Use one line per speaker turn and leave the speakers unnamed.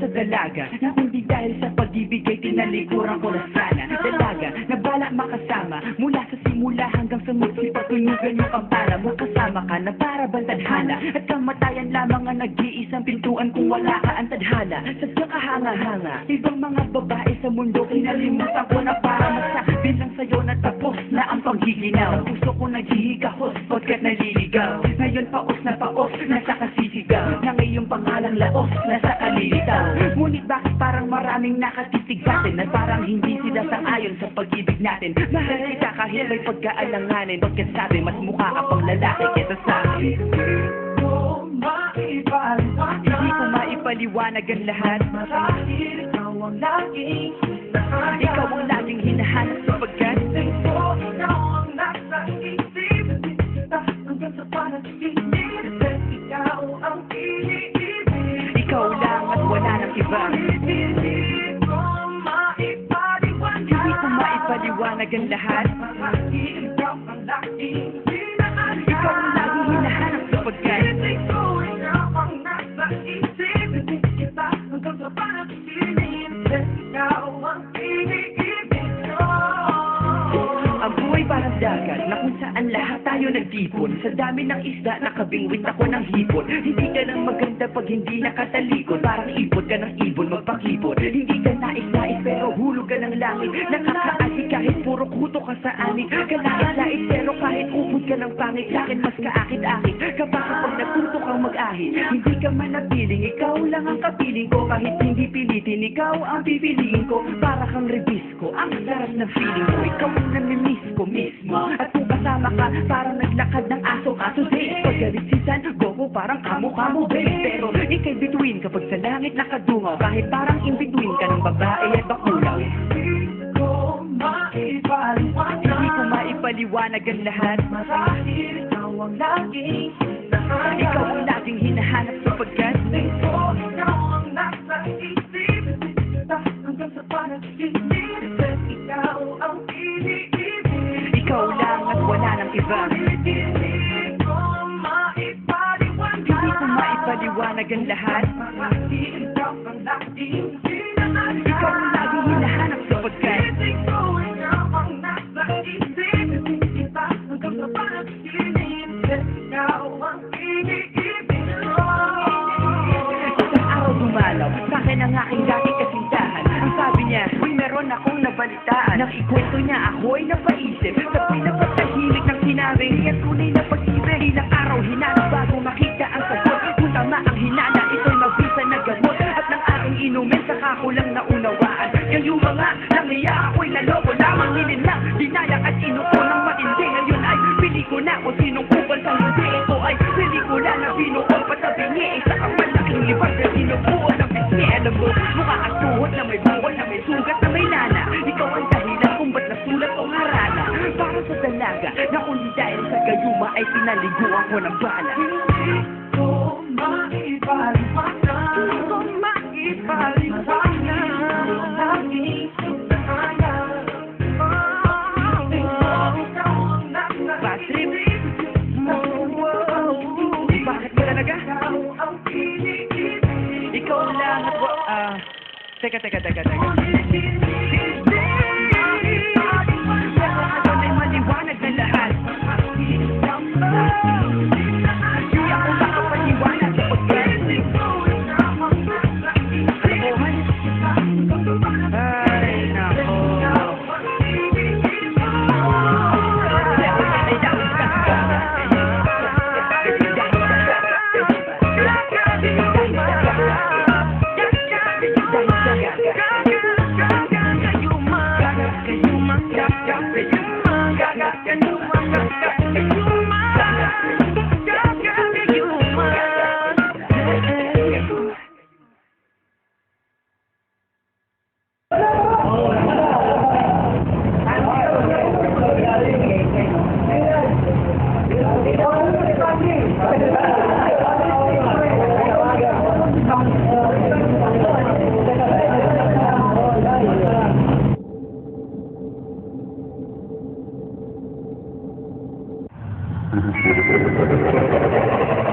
sa dalaga na hindi dahil sa pag-ibig ay tinalikuran ko na sana. Dalaga na balak makasama mula sa simula hanggang sa magsipatunugan yung kampana. Makasama ka na para bang tadhana at kamatayan lamang ang nag-iisang pintuan kung wala ka ang tadhana. Sadyang kahanga-hanga ibang mga babae sa mundo kinalimutan ko na para masabi lang sa'yo na tapos na ang panggiginaw. Puso ko naghihigahos pagkat naliligaw. Ngayon paos na nasa kasisigaw na ngayong pangalang laos nasa kalilitaw. Ngunit bakit parang maraming nakatitigatin at parang hindi sila sang-ayon sa pag-ibig natin. Mahal kita kahit may pagkaalanganin, pagkat sabi mas mukha ka pang lalaki kesa sa akin. Hindi ko maipaliwanag ang lahat. Ikaw ang laging hinahanap sapagkat ikaw ang nasa isip hanggang sa panaginip. Ikaw ang iniibig. Ikaw lang at wala nang iba. Hindi ko maipaliwanag ang lahat. Ikaw ang laging hinahanap sapagkat ikaw ang nasa isip hanggang sa panaginip. Ikaw ang iniibig ko. Ang buhay parang dagat na kung saan lahat tayo nagtipon. Sa dami ng isda nakabingwit ako ng hipon. Hindi ka lang maganda pag hindi nakatalikod. Parang ipon ka ng ibon magpakipon. Hindi ka nais-nais pero hulog ka ng langit. Nakakaasi kahit puro kuto ka sa anik. Kalait-lait pero kahit upod ka ng pangit. Sa'kin mas kaakit-akit kapag natuto kang mag-ahit. Hindi ka manapiling, ikaw lang ang kapiling ko. Kahit hindi pilitin, ikaw ang pipiliin ko. Para kang rebisco, ang sarap ng feeling ko. Ikaw ang namimiss ko mismo. At kung kasama ka, parang naglakad ng aso ka. Today, pagkalisisan, go parang kamo-kamo, babe. Pero ikay between kapag sa langit nakadungaw. Kahit parang in-between ka ng babae at bakulaw. Hindi ko maipaliwanag ang lahat. Marahil ikaw ang laging hinahanap sapagkat ikaw ang nasa isip hanggang sa panaginip. Ikaw ang iniibig. Ikaw lang at wala nang iba. Hindi ko maipaliwanag ang lahat. Ikaw ang laging hinahanap sapagkat ikaw ang nasa isip hanggang sa panaginip. Ikaw ang iniibig ko. Isang araw dumalaw sa'kin ang aking dating kasintahan. Ang sabi niya, uy meron akong nabalitaan. Nang ikwento niya ako'y napaisip. Sa pinapagtahimik ng sinabi niya tunay na pag-ibig. Ilang araw hinanap bago makita ang sagot. Kung tama ang hinala, ito'y mabisa na gamot. At nang aking inumin, saka ko lang naunawaan. Yung mga nangiya ako'y naloko lamang. Nilinlang, dinayak at inuko ng matindi. Ngayon ay pili ko na kung sinong kupal sa hindi. Ito ay pelikula na binuol patabingi. Isa kang malaking libag na sinubuan ng pisngi. Alam mo, mukha kang tuhod na may bukol na may sugat na may lana. Ikaw ang dahilan kung ba't nasulat o harana. Para sa dalaga na kung di dahil sa gayuma ay pinaliguan ko ng bala. Hindi ko maipaliwanag. Laging hinahanap. Patrip. Bakit ba talaga? Ikaw lang at Teka. Ay maliwanag na lahat. Hindi ako makapaniwanag sapagkat ay nako.
Thank you.